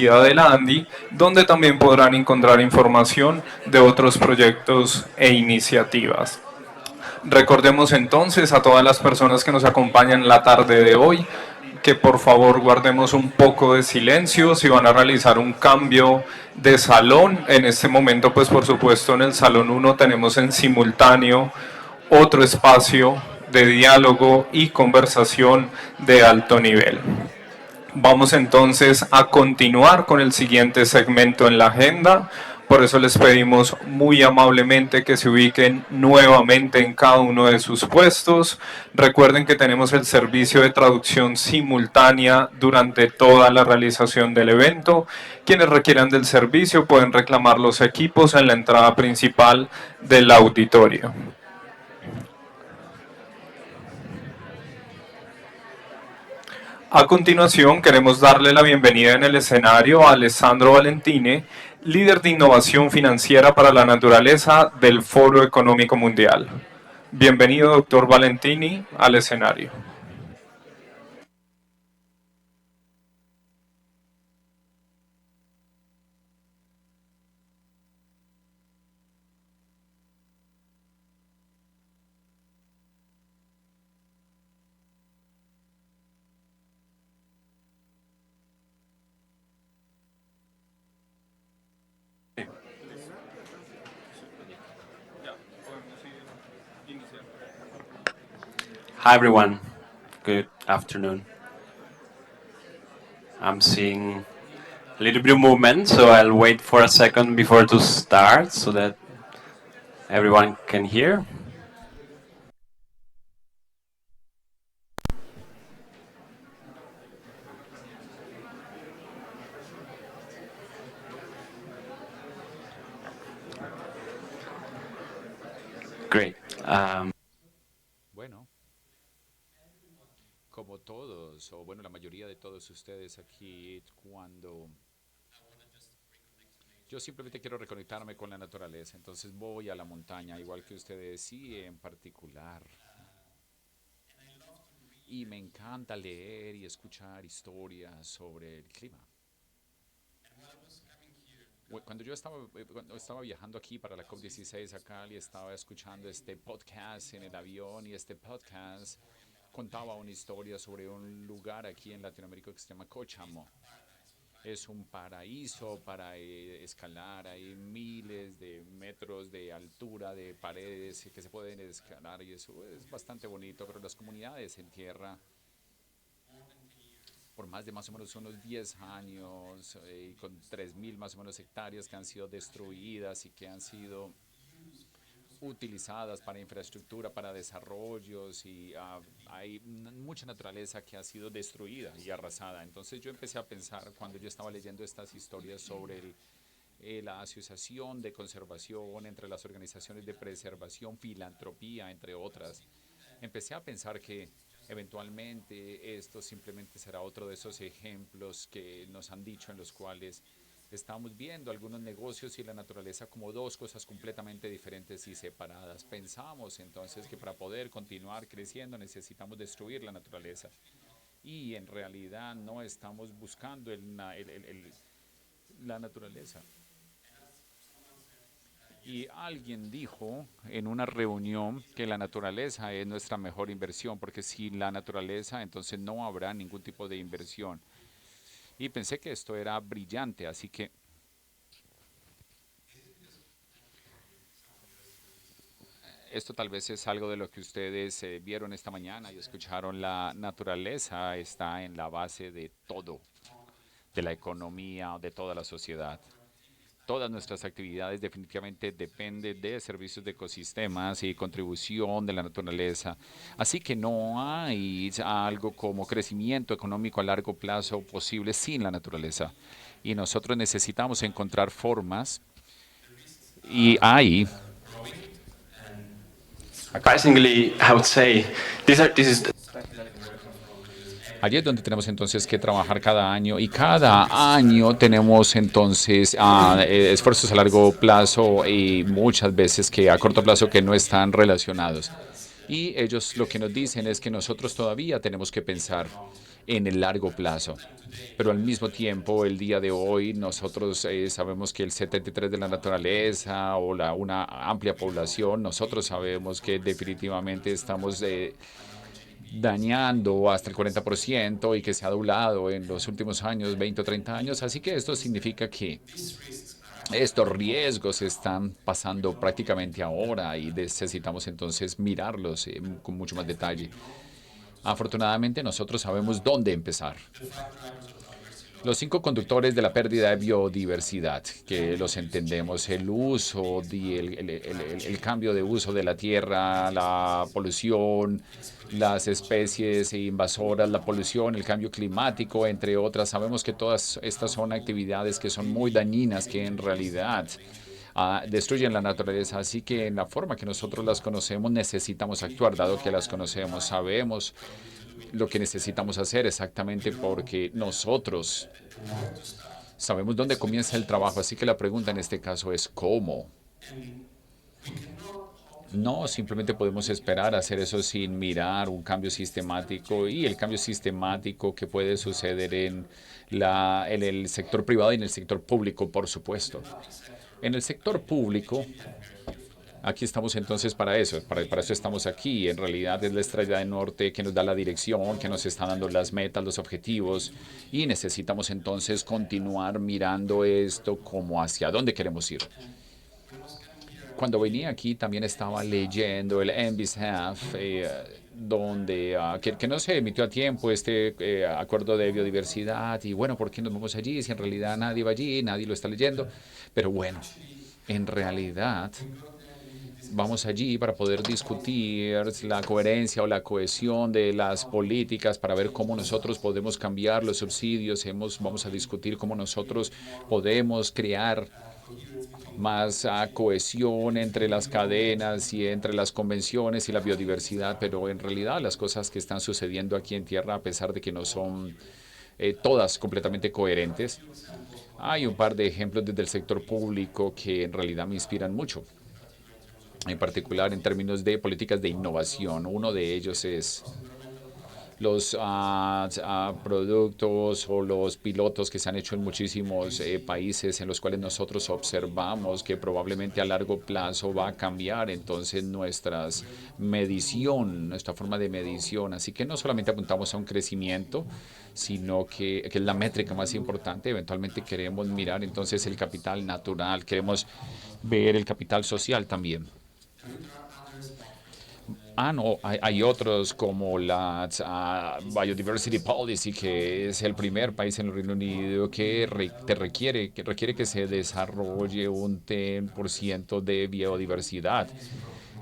Universidad de la ANDI, donde también podrán encontrar información de otros proyectos e iniciativas. Recordemos entonces a todas las personas que nos acompañan la tarde de hoy que por favor guardemos un poco de silencio si van a realizar un cambio de salón. En este momento, pues por supuesto en el salón 1 tenemos en simultáneo otro espacio de diálogo y conversación de alto nivel. Vamos entonces a continuar con el siguiente segmento en la agenda. Por eso les pedimos muy amablemente que se ubiquen nuevamente en cada uno de sus puestos. Recuerden que tenemos el servicio de traducción simultánea durante toda la realización del evento. Quienes requieran del servicio pueden reclamar los equipos en la entrada principal del auditorio. A continuación, queremos darle la bienvenida en el escenario a Alessandro Valentini, líder de innovación financiera para la naturaleza del Foro Económico Mundial. Bienvenido, doctor Valentini, al escenario. Hi everyone, good afternoon. I'm seeing a little bit of movement, so I'll wait for a second before to start so that everyone can hear. Great. Bueno, como todos, o bueno, la mayoría de todos ustedes aquí, cuando yo simplemente quiero reconectarme con la naturaleza, entonces voy a la montaña, igual que ustedes, y en particular. Y me encanta leer y escuchar historias sobre el clima. Cuando estaba viajando aquí para la COP16 a Cali, estaba escuchando este podcast en el avión y este podcast contaba una historia sobre un lugar aquí en Latinoamérica que se llama Cochamo. Es un paraíso para escalar, hay miles de metros de altura de paredes que se pueden escalar y eso es bastante bonito, pero las comunidades en tierra por más o menos unos 10 años, con 3.000 más o menos hectáreas que han sido destruidas y que han sido utilizadas para infraestructura, para desarrollos y hay mucha naturaleza que ha sido destruida y arrasada. Entonces yo empecé a pensar cuando yo estaba leyendo estas historias sobre la asociación de conservación entre las organizaciones de preservación, filantropía, entre otras. Empecé a pensar que eventualmente esto simplemente será otro de esos ejemplos que nos han dicho en los cuales estamos viendo algunos negocios y la naturaleza como dos cosas completamente diferentes y separadas. Pensamos entonces que para poder continuar creciendo necesitamos destruir la naturaleza y en realidad no estamos buscando la naturaleza. Y alguien dijo en una reunión que la naturaleza es nuestra mejor inversión, porque sin la naturaleza entonces no habrá ningún tipo de inversión. Y pensé que esto era brillante, así que esto tal vez es algo de lo que ustedes vieron esta mañana y escucharon. La naturaleza está en la base de todo, de la economía, de toda la sociedad. Todas nuestras actividades definitivamente dependen de servicios de ecosistemas y contribución de la naturaleza. Así que no hay algo como crecimiento económico a largo plazo posible sin la naturaleza. Y nosotros necesitamos encontrar formas y hay Surprisingly, I would say this is allí es donde tenemos entonces que trabajar cada año y cada año tenemos entonces esfuerzos a largo plazo y muchas veces que a corto plazo que no están relacionados. Y ellos lo que nos dicen es que nosotros todavía tenemos que pensar en el largo plazo. Pero al mismo tiempo, el día de hoy, nosotros sabemos que el 73 de la naturaleza o una amplia población, nosotros sabemos que definitivamente estamos dañando hasta el 40% y que se ha doblado en los últimos años, 20 o 30 años. Así que esto significa que estos riesgos están pasando prácticamente ahora y necesitamos entonces mirarlos con mucho más detalle. Afortunadamente nosotros sabemos dónde empezar. Los 5 conductores de la pérdida de biodiversidad, que los entendemos, el uso, el cambio de uso de la tierra, la polución, las especies invasoras, la polución, el cambio climático, entre otras. Sabemos que todas estas son actividades que son muy dañinas, que en realidad destruyen la naturaleza. Así que en la forma que nosotros las conocemos necesitamos actuar, dado que las conocemos, sabemos lo que necesitamos hacer exactamente porque nosotros sabemos dónde comienza el trabajo. Así que la pregunta en este caso es ¿cómo? No simplemente podemos esperar a hacer eso sin mirar un cambio sistemático y el cambio sistemático que puede suceder en el sector privado y en el sector público, por supuesto. En el sector público, aquí estamos entonces para eso, para eso estamos aquí. En realidad es la estrella del norte que nos da la dirección, que nos está dando las metas, los objetivos y necesitamos entonces continuar mirando esto como hacia dónde queremos ir. Cuando venía aquí también estaba leyendo el NBSF, donde que no se emitió a tiempo este acuerdo de biodiversidad y bueno, ¿por qué nos vamos allí? Si en realidad nadie va allí, nadie lo está leyendo. Pero bueno, en realidad vamos allí para poder discutir la coherencia o la cohesión de las políticas, para ver cómo nosotros podemos cambiar los subsidios. Vamos a discutir cómo nosotros podemos crear más cohesión entre las cadenas y entre las convenciones y la biodiversidad, pero en realidad las cosas que están sucediendo aquí en tierra, a pesar de que no son todas completamente coherentes, hay un par de ejemplos desde el sector público que en realidad me inspiran mucho, en particular en términos de políticas de innovación. Uno de ellos es los productos o los pilotos que se han hecho en muchísimos países en los cuales nosotros observamos que probablemente a largo plazo va a cambiar entonces nuestra forma de medición. Así que no solamente apuntamos a un crecimiento, sino que es la métrica más importante. Eventualmente queremos mirar entonces el capital natural, queremos ver el capital social también. No, hay otros como la Biodiversity Policy, que es el primer país en el Reino Unido que requiere que se desarrolle un 10% de biodiversidad.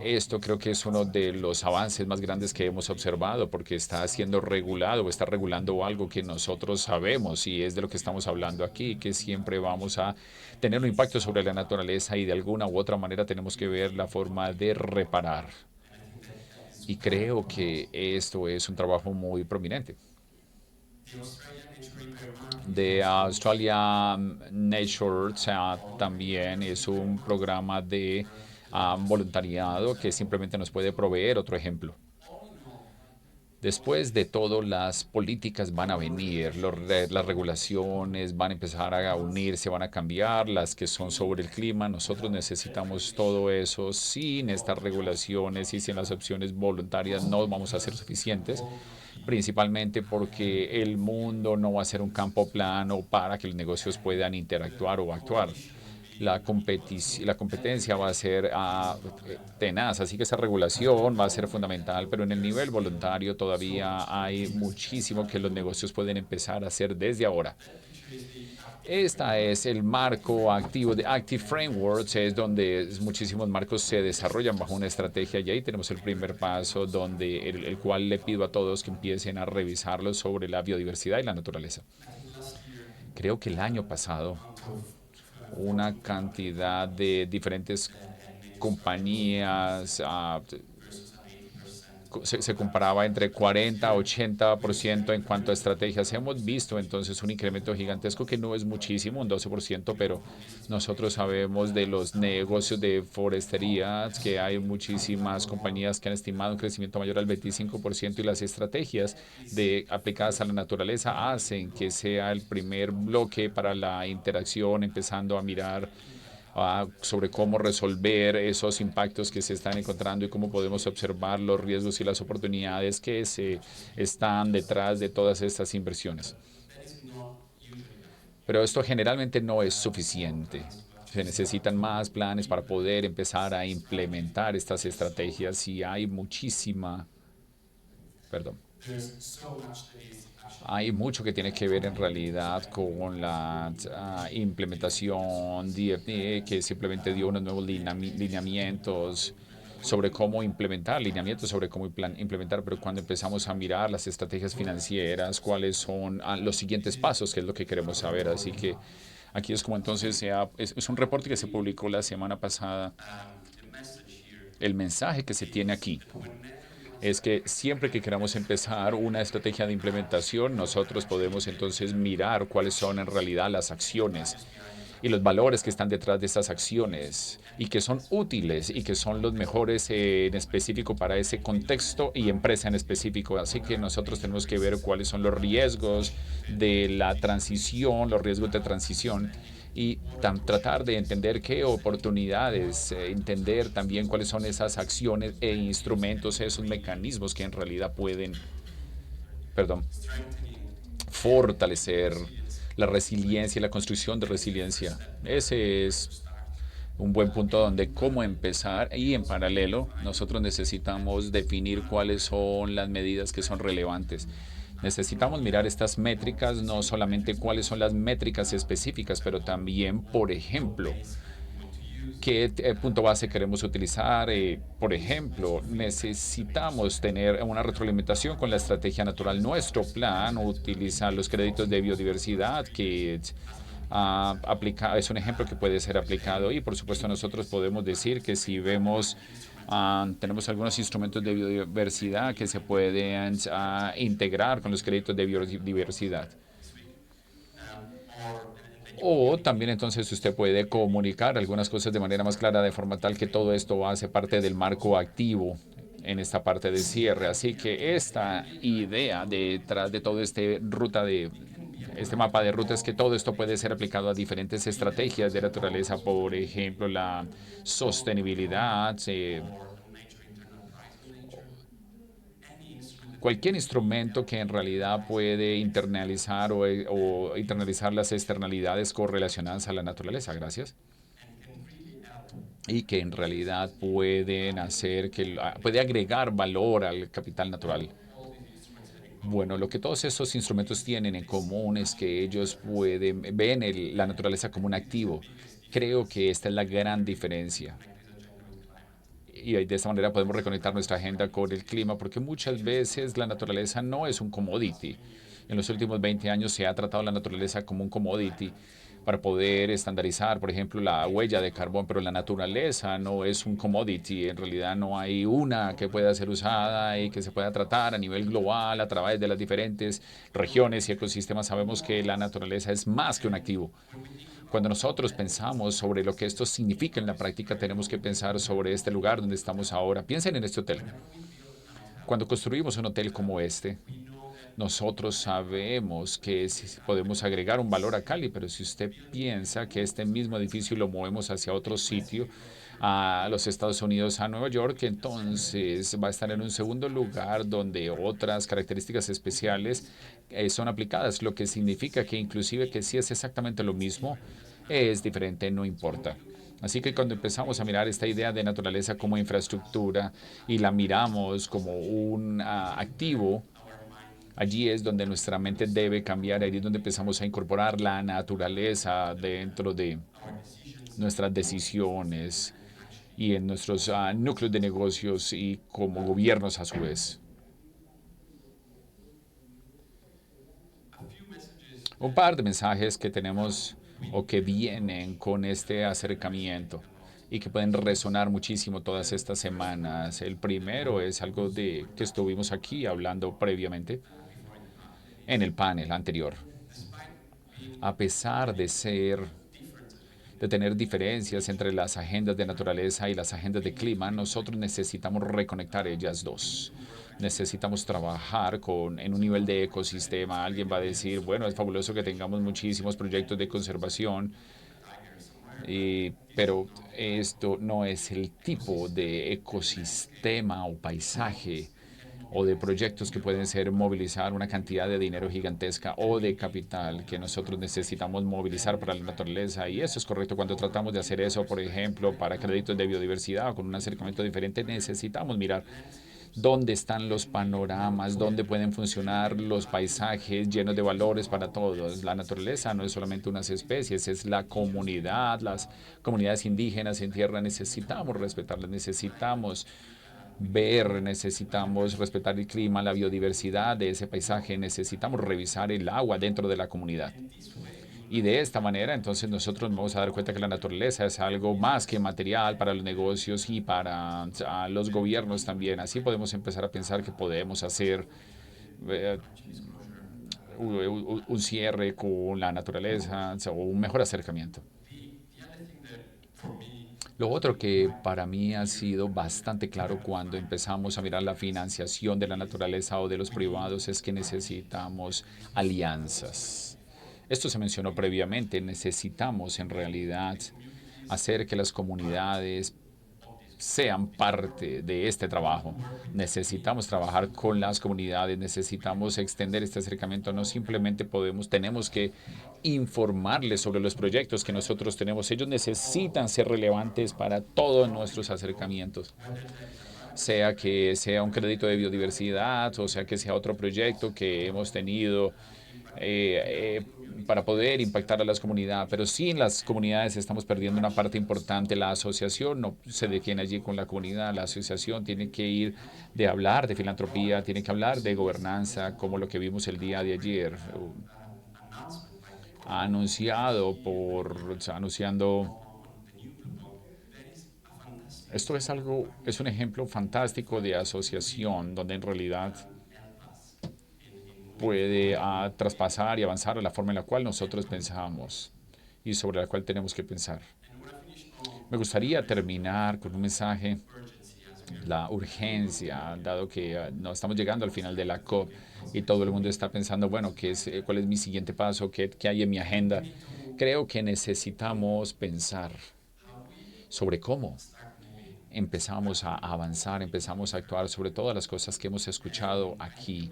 Esto creo que es uno de los avances más grandes que hemos observado porque está siendo regulado o está regulando algo que nosotros sabemos y es de lo que estamos hablando aquí, que siempre vamos a tener un impacto sobre la naturaleza y de alguna u otra manera tenemos que ver la forma de reparar. Y creo que esto es un trabajo muy prominente. De Australia Nature también es un programa de voluntariado que simplemente nos puede proveer otro ejemplo. Después de todo, las políticas van a venir, las regulaciones van a empezar a unirse, van a cambiar, las que son sobre el clima. Nosotros necesitamos todo eso. Sin estas regulaciones y sin las opciones voluntarias no vamos a ser suficientes, principalmente porque el mundo no va a ser un campo plano para que los negocios puedan interactuar o actuar. La competencia va a ser tenaz, así que esa regulación va a ser fundamental, pero en el nivel voluntario todavía hay muchísimo que los negocios pueden empezar a hacer desde ahora. Este es el marco activo de Active Frameworks, es donde muchísimos marcos se desarrollan bajo una estrategia y ahí tenemos el primer paso, donde el cual le pido a todos que empiecen a revisarlo sobre la biodiversidad y la naturaleza. Creo que el año pasado una cantidad de diferentes compañías se comparaba entre 40 a 80% en cuanto a estrategias. Hemos visto entonces un incremento gigantesco que no es muchísimo, un 12%, pero nosotros sabemos de los negocios de forestería que hay muchísimas compañías que han estimado un crecimiento mayor al 25% y las estrategias aplicadas a la naturaleza hacen que sea el primer bloque para la interacción, empezando a mirar sobre cómo resolver esos impactos que se están encontrando y cómo podemos observar los riesgos y las oportunidades que se están detrás de todas estas inversiones. Pero esto generalmente no es suficiente. Se necesitan más planes para poder empezar a implementar estas estrategias y hay muchísima, perdón, hay mucho que tiene que ver en realidad con la implementación DFE, que simplemente dio unos nuevos lineamientos sobre cómo implementar, lineamientos sobre cómo implementar, pero cuando empezamos a mirar las estrategias financieras, cuáles son los siguientes pasos, que es lo que queremos saber. Así que aquí es como entonces es un reporte que se publicó la semana pasada. El mensaje que se tiene aquí es que siempre que queramos empezar una estrategia de implementación, nosotros podemos entonces mirar cuáles son en realidad las acciones y los valores que están detrás de esas acciones y que son útiles y que son los mejores en específico para ese contexto y empresa en específico. Así que nosotros tenemos que ver cuáles son los riesgos de la transición, los riesgos de transición y tratar de entender qué oportunidades, entender también cuáles son esas acciones e instrumentos, esos mecanismos que en realidad pueden, perdón, fortalecer la resiliencia y la construcción de resiliencia. Ese es un buen punto donde cómo empezar y en paralelo nosotros necesitamos definir cuáles son las medidas que son relevantes. Necesitamos mirar estas métricas, no solamente cuáles son las métricas específicas, pero también, por ejemplo, qué punto base queremos utilizar. Por ejemplo, necesitamos tener una retroalimentación con la estrategia natural. Nuestro plan utiliza los créditos de biodiversidad que es un ejemplo que puede ser aplicado y por supuesto nosotros podemos decir que si vemos tenemos algunos instrumentos de biodiversidad que se pueden integrar con los créditos de biodiversidad. O también entonces usted puede comunicar algunas cosas de manera más clara de forma tal que todo esto hace parte del marco activo en esta parte de cierre. Así que esta idea detrás de todo este mapa de rutas, que todo esto puede ser aplicado a diferentes estrategias de naturaleza, por ejemplo, la sostenibilidad, cualquier instrumento que en realidad puede internalizar o internalizar las externalidades correlacionadas a la naturaleza. Gracias. Y que en realidad pueden hacer puede agregar valor al capital natural. Bueno, lo que todos estos instrumentos tienen en común es que ellos ven la naturaleza como un activo. Creo que esta es la gran diferencia. Y de esta manera podemos reconectar nuestra agenda con el clima, porque muchas veces la naturaleza no es un commodity. En los últimos 20 años se ha tratado la naturaleza como un commodity para poder estandarizar, por ejemplo, la huella de carbón, pero la naturaleza no es un commodity. En realidad no hay una que pueda ser usada y que se pueda tratar a nivel global a través de las diferentes regiones y ecosistemas. Sabemos que la naturaleza es más que un activo. Cuando nosotros pensamos sobre lo que esto significa en la práctica, tenemos que pensar sobre este lugar donde estamos ahora. Piensen en este hotel. Cuando construimos un hotel como este, nosotros sabemos que podemos agregar un valor a Cali, pero si usted piensa que este mismo edificio lo movemos hacia otro sitio, a los Estados Unidos, a Nueva York, entonces va a estar en un segundo lugar donde otras características especiales son aplicadas, lo que significa que inclusive que si es exactamente lo mismo, es diferente, no importa. Así que cuando empezamos a mirar esta idea de naturaleza como infraestructura y la miramos como un activo, allí es donde nuestra mente debe cambiar, allí es donde empezamos a incorporar la naturaleza dentro de nuestras decisiones y en nuestros núcleos de negocios y como gobiernos a su vez. Un par de mensajes que tenemos o que vienen con este acercamiento y que pueden resonar muchísimo todas estas semanas. El primero es algo de que estuvimos aquí hablando previamente en el panel anterior. A pesar de tener diferencias entre las agendas de naturaleza y las agendas de clima, nosotros necesitamos reconectar ellas dos. Necesitamos trabajar en un nivel de ecosistema. Alguien va a decir, bueno, es fabuloso que tengamos muchísimos proyectos de conservación, pero esto no es el tipo de ecosistema o paisaje o de proyectos que pueden ser movilizar una cantidad de dinero gigantesca o de capital que nosotros necesitamos movilizar para la naturaleza. Y eso es correcto. Cuando tratamos de hacer eso, por ejemplo, para créditos de biodiversidad o con un acercamiento diferente, necesitamos mirar dónde están los panoramas, dónde pueden funcionar los paisajes llenos de valores para todos. La naturaleza no es solamente unas especies, es la comunidad, las comunidades indígenas en tierra. Necesitamos respetarlas, necesitamos respetar el clima, la biodiversidad de ese paisaje, necesitamos revisar el agua dentro de la comunidad. Y de esta manera, entonces nosotros nos vamos a dar cuenta que la naturaleza es algo más que material para los negocios y para los gobiernos también. Así podemos empezar a pensar que podemos hacer eh, un cierre con la naturaleza o un mejor acercamiento. Lo otro que para mí ha sido bastante claro cuando empezamos a mirar la financiación de la naturaleza o de los privados es que necesitamos alianzas. Esto se mencionó previamente, necesitamos en realidad hacer que las comunidades sean parte de este trabajo. Necesitamos trabajar con las comunidades, necesitamos extender este acercamiento. No simplemente tenemos que informarles sobre los proyectos que nosotros tenemos. Ellos necesitan ser relevantes para todos nuestros acercamientos. Sea que sea un crédito de biodiversidad o sea que sea otro proyecto que hemos tenido para poder impactar a las comunidades, pero sin las comunidades estamos perdiendo una parte importante. La asociación no se detiene allí con la comunidad, la asociación tiene que ir de hablar de filantropía, tiene que hablar de gobernanza, como lo que vimos el día de ayer, anunciando. Esto es un ejemplo fantástico de asociación donde en realidad puede traspasar y avanzar a la forma en la cual nosotros pensamos y sobre la cual tenemos que pensar. Me gustaría terminar con un mensaje, la urgencia, dado que no estamos llegando al final de la COP y todo el mundo está pensando, bueno, ¿cuál es mi siguiente paso? ¿Qué hay en mi agenda? Creo que necesitamos pensar sobre cómo empezamos a avanzar, empezamos a actuar sobre todas las cosas que hemos escuchado aquí.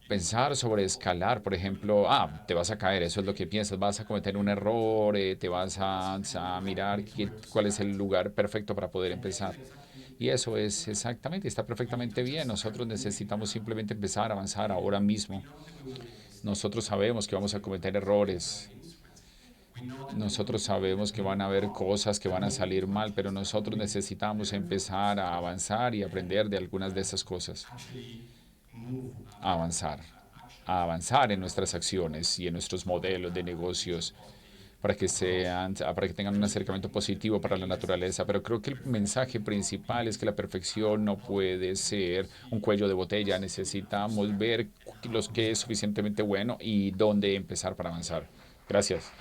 Pensar sobre escalar, por ejemplo, te vas a caer, eso es lo que piensas, vas a cometer un error, te vas a mirar cuál es el lugar perfecto para poder empezar. Y eso es exactamente, está perfectamente bien. Nosotros necesitamos simplemente empezar a avanzar ahora mismo. Nosotros sabemos que vamos a cometer errores. Nosotros sabemos que van a haber cosas que van a salir mal, pero nosotros necesitamos empezar a avanzar y aprender de algunas de esas cosas. Avanzar, a avanzar en nuestras acciones y en nuestros modelos de negocios para que tengan un acercamiento positivo para la naturaleza. Pero creo que el mensaje principal es que la perfección no puede ser un cuello de botella. Necesitamos ver lo que es suficientemente bueno y dónde empezar para avanzar. Gracias.